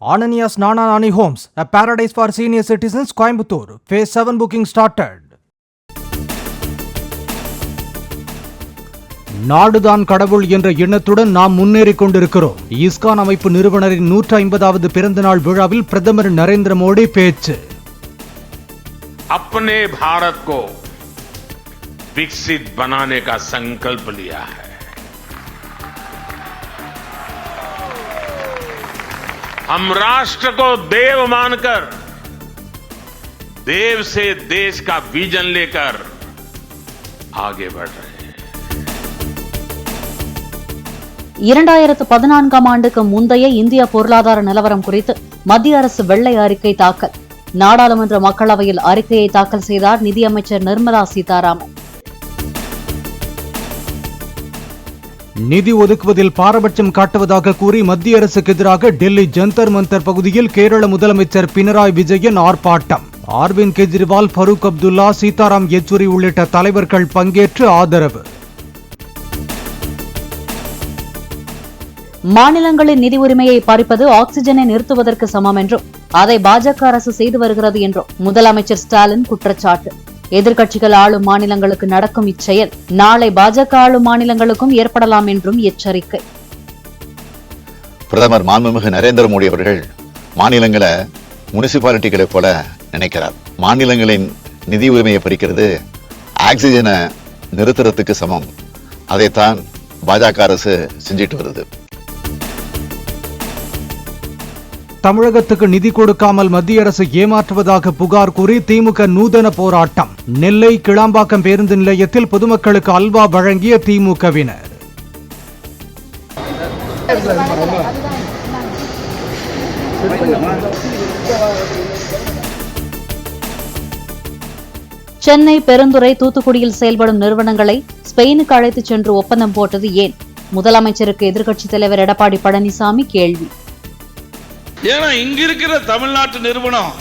Ananias Nana Nani Homes, a paradise for senior citizens, Coimbatore. Phase 7 booking started. நாடுதான் கடவுள் என்ற எண்ணத்துடன் நாம் முன்னேறிக் கொண்டிருக்கிறோம். இஸ்கான் அமைப்பு நிறுவனரின் 150வது பிறந்த நாள் விழாவில் பிரதமர் நரேந்திர மோடி பேச்சு. अपने भारत को विकसित बनाने का संकल्प लिया है. हम राष्ट्र को देव मानकर देव से देश का विजन लेकर आगे बढ़ रहे हैं. 2014ஆம் ஆண்டுக்கு முந்தைய இந்திய பொருளாதார நிலவரம் குறித்து மத்திய அரசு வெள்ளை அறிக்கை தாக்கல். நாடாளுமன்ற மக்களவையில் அறிக்கையை தாக்கல் செய்தார் நிதியமைச்சர் நிர்மலா சீதாராமன். நிதி ஒதுக்குவதில் பாரபட்சம் காட்டுவதாக கூறி மத்திய அரசுக்கு எதிராக டெல்லி ஜந்தர் மந்தர் பகுதியில் கேரள முதலமைச்சர் பினராயி விஜயன் ஆர்ப்பாட்டம். அரவிந்த் கெஜ்ரிவால், ஃபரூக் அப்துல்லா, சீதாராம் யெச்சூரி உள்ளிட்ட தலைவர்கள் பங்கேற்று ஆதரவு. மாநிலங்களின் நிதி உரிமையை பறிப்பது ஆக்சிஜனை நிறுத்துவதற்கு சமம் என்றும் அதை பாஜக அரசு செய்து வருகிறது என்றும் முதலமைச்சர் ஸ்டாலின் குற்றச்சாட்டு. எதிர்க்கட்சிகள் ஆளும் மாநிலங்களுக்கு நடக்கும் இச்செயல் நாளை பாஜக ஆளும் மாநிலங்களுக்கும் ஏற்படலாம் என்றும் எச்சரிக்கை. பிரதமர் மாண்புமிகு நரேந்திர மோடி அவர்கள் மாநிலங்களை முனிசிபாலிட்டிகளை போல நினைக்கிறார். மாநிலங்களின் நிதி உரிமையை பறிக்கிறது ஆக்சிஜனை நிறுத்துறதுக்கு சமம். அதைத்தான் பாஜக அரசு செஞ்சிட்டு வருது. தமிழகத்துக்கு நிதி கொடுக்காமல் மத்திய அரசு ஏமாற்றுவதாக புகார் கூறி திமுக நூதன போராட்டம். நெல்லை கிளாம்பாக்கம் பேருந்து நிலையத்தில் பொதுமக்களுக்கு அல்வா வழங்கிய திமுகவினர். சென்னை, பெருந்துறை, தூத்துக்குடியில் செயல்படும் நிறுவனங்களை ஸ்பெயினுக்கு அழைத்துச் சென்று ஒப்பந்தம் போட்டது ஏன்? முதலமைச்சருக்கு எதிர்க்கட்சித் தலைவர் எடப்பாடி பழனிசாமி கேள்வி. ஏன்னா இங்க இருக்கிற தமிழ்நாட்டு நிறுவனம்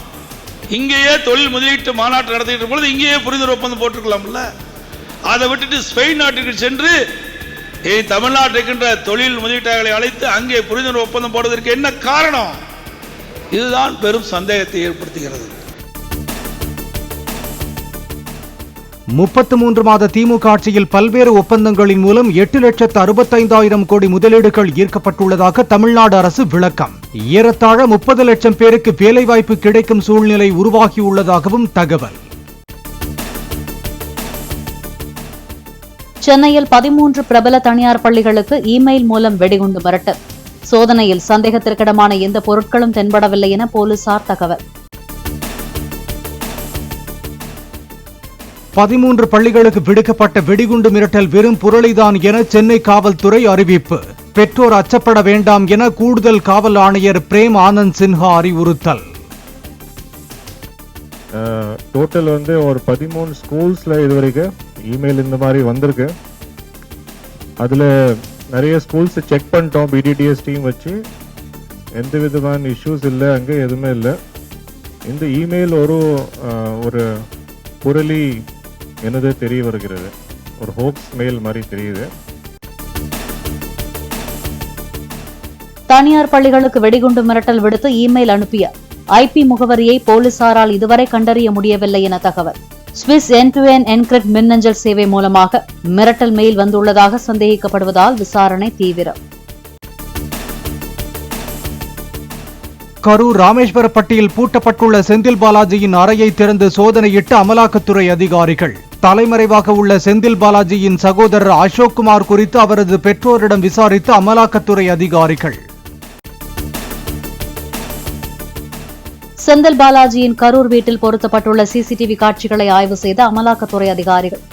இங்கேயே தொழில் முதலீட்டு மாநாட்டு நடத்திட்டு பொழுது இங்கேயே புரிந்துணர்வு ஒப்பந்தம் போட்டிருக்கலாம்ல. அதை விட்டுட்டு ஸ்பெயின் நாட்டுக்கு சென்று தமிழ்நாட்டில் இருக்கின்ற தொழில் முதலீட்டாளர்களை அழைத்து அங்கே புரிந்துணர்வு ஒப்பந்தம் போடுவதற்கு என்ன காரணம்? இதுதான் பெரும் சந்தேகத்தை ஏற்படுத்துகிறது. 33 மாத திமுக ஆட்சியில் பல்வேறு ஒப்பந்தங்களின் மூலம் 8,65,000 கோடி முதலீடுகள் ஈர்க்கப்பட்டுள்ளதாக தமிழ்நாடு அரசு விளக்கம். ஏறத்தாழ 30 லட்சம் பேருக்கு வேலைவாய்ப்பு கிடைக்கும் சூழ்நிலை உருவாகியுள்ளதாகவும் தகவல். சென்னையில் 13 பிரபல தனியார் பள்ளிகளுக்கு இமெயில் மூலம் வெடிகுண்டு மிரட்டல். சோதனையில் சந்தேகத்திற்கிடமான எந்த பொருட்களும் தென்படவில்லை என போலீசார் தகவல். 13 பள்ளிகளுக்கு விடுக்கப்பட்ட வெடிகுண்டு மிரட்டல் வெறும் புரளிதான் என சென்னை காவல்துறை அறிவிப்பு. பெற்றோர் அச்சப்பட வேண்டாம் என கூடுதல் காவல் ஆணையர் பிரேம் ஆனந்த் சின்ஹா அறிவுறுத்தல். டோட்டல் ஒரு 13 ஸ்கூல்ஸ்ல இதுவரைக்கும் இமெயில் இந்த மாதிரி வந்திருக்கு. அதுல நிறைய ஸ்கூல்ஸ் செக் பண்ணிட்டோம். பிடிடிஎஸ் டீம் வச்சு எந்த விதமான இஷ்யூஸ் இல்லை, அங்கே எதுவுமே இல்லை. இந்த இமெயில் ஒரு புரளி என்னது தெரிய வருகிறது, ஒரு ஹோப்ஸ் மெயில் மாதிரி தெரியுது. தனியார் பள்ளிகளுக்கு வெடிகுண்டு மிரட்டல் விடுத்து இமெயில் அனுப்பிய ஐபி முகவரியை போலீசாரால் இதுவரை கண்டறிய முடியவில்லை என தகவல். ஸ்விஸ் என்-டு-என் என்கிரிப்ட் மின்னஞ்சல் சேவை மூலமாக மிரட்டல் மெயில் வந்துள்ளதாக சந்தேகிக்கப்படுவதால் விசாரணை தீவிரம். கரூர் ராமேஸ்வரப்பட்டியில் பூட்டப்பட்டுள்ள செந்தில் பாலாஜியின் அறையை திறந்து சோதனையிட்டு அமலாக்கத்துறை அதிகாரிகள். தலைமறைவாக உள்ள செந்தில் பாலாஜியின் சகோதரர் அசோக்குமார் குறித்து அவரது பெற்றோரிடம் விசாரித்து அமலாக்கத்துறை அதிகாரிகள். செந்தில் பாலாஜியின் கரூர் வீட்டில் பொருத்தப்பட்டுள்ள சிசிடிவி காட்சிகளை ஆய்வு செய்த அமலாக்கத்துறை அதிகாரிகள்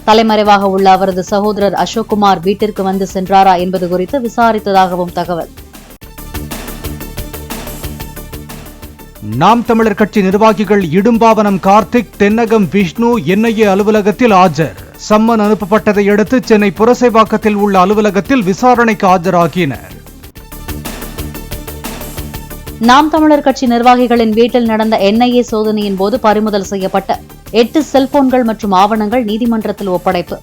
தலைமறைவாக உள்ள அவரது சகோதரர் அசோக்குமார் வீட்டிற்கு வந்து சென்றாரா என்பது குறித்து விசாரித்ததாகவும் தகவல். நாம் தமிழர் கட்சி நிர்வாகிகள் இடும்பாவனம் கார்த்திக், தென்னகம் விஷ்ணு என்ஐஏ அலுவலகத்தில் ஆஜர். சம்மன் அனுப்பப்பட்டதை அடுத்து சென்னை புரசைவாக்கத்தில் உள்ள அலுவலகத்தில் விசாரணைக்கு ஆஜராகினர். நாம் தமிழர் கட்சி நிர்வாகிகளின் வீட்டில் நடந்த என்ஐஏ சோதனையின் போது பறிமுதல் செய்யப்பட்ட 8 செல்போன்கள் மற்றும் ஆவணங்கள் நீதிமன்றத்தில் ஒப்படைப்பு.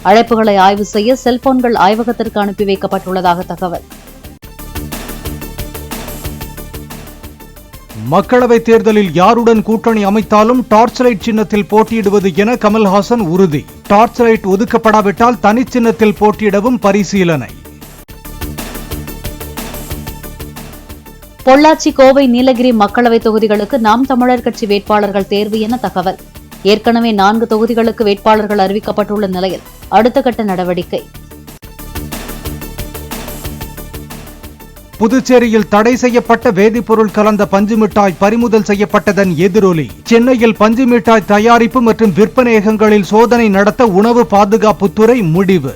அழைப்புகளை ஆய்வு செய்ய செல்போன்கள் ஆய்வகத்திற்கு அனுப்பி வைக்கப்பட்டுள்ளதாக தகவல். மக்களவைத் தேர்தலில் யாருடன் கூட்டணி அமைத்தாலும் டார்ச் லைட் சின்னத்தில் போட்டியிடுவது என கமல்ஹாசன் உறுதி. டார்ச் லைட் ஒதுக்கப்படாவிட்டால் தனிச்சின்னத்தில் போட்டியிடவும் பரிசீலனை. பொள்ளாச்சி, கோவை, நீலகிரி மக்களவை தொகுதிகளுக்கு நாம் தமிழர் கட்சி வேட்பாளர்கள் தேர்வு என தகவல். ஏற்கனவே 4 தொகுதிகளுக்கு வேட்பாளர்கள் அறிவிக்கப்பட்டுள்ள நிலையில் அடுத்த கட்ட நடவடிக்கை. புதுச்சேரியில் தடை செய்யப்பட்ட வேதிப்பொருள் கலந்த பஞ்சு மிட்டாய் பறிமுதல் செய்யப்பட்டதன் எதிரொலி. சென்னையில் பஞ்சு மிட்டாய் தயாரிப்பு மற்றும் விற்பனையகங்களில் சோதனை நடத்த உணவு பாதுகாப்புத்துறை முடிவு.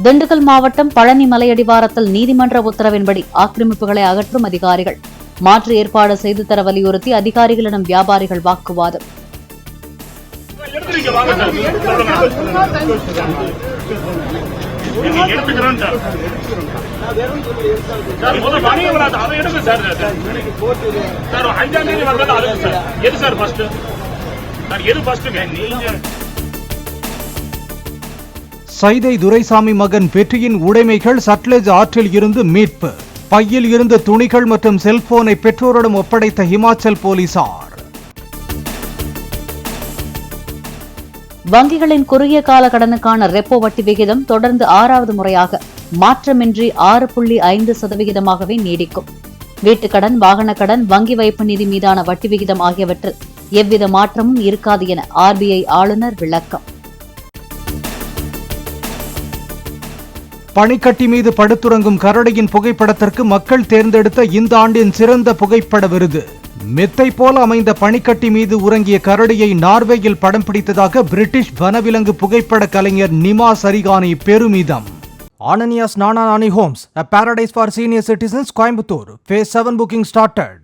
திண்டுக்கல் மாவட்டம் பழனி மலையடிவாரத்தில் நீதிமன்ற உத்தரவின்படி ஆக்கிரமிப்புகளை அகற்றும் அதிகாரிகள். மாற்று ஏற்பாடு செய்து தர வலியுறுத்தி அதிகாரிகளிடம் வியாபாரிகள் வாக்குவாதம். சைதை துரைசாமி மகன் வெற்றியின் உடைமைகள் சட்லஜ் ஆற்றில் இருந்து மீட்பு. பையில் இருந்த துணிகள் மற்றும் செல்போனை பெற்றோரிடம் ஒப்படைத்த ஹிமாச்சல் போலீசார். வங்கிகளின் குறுகிய கால கடனுக்கான ரெப்போ வட்டி விகிதம் தொடர்ந்து 6வது முறையாக மாற்றமின்றி 6.5%ஆகவே நீடிக்கும். வீட்டுக்கடன், வாகன கடன், வங்கி வைப்பு நிதி மீதான வட்டி விகிதம் ஆகியவற்றில் எவ்வித மாற்றமும் இருக்காது என RBI ஆளுநர் விளக்கம். பனிக்கட்டி மீது படுத்துறங்கும் கரடியின் புகைப்படத்திற்கு மக்கள் தேர்ந்தெடுத்த இந்த ஆண்டின் சிறந்த புகைப்பட விருது. மெத்தை போல அமைந்த பனிக்கட்டி மீது உறங்கிய கரடியை நார்வேயில் படம் பிடித்ததாக பிரிட்டிஷ் வனவிலங்கு புகைப்பட கலைஞர் நிமா சரிகானி பெருமிதம். Ananias Nana Nani Homes, a paradise for senior citizens, Coimbatore. Phase 7 booking started.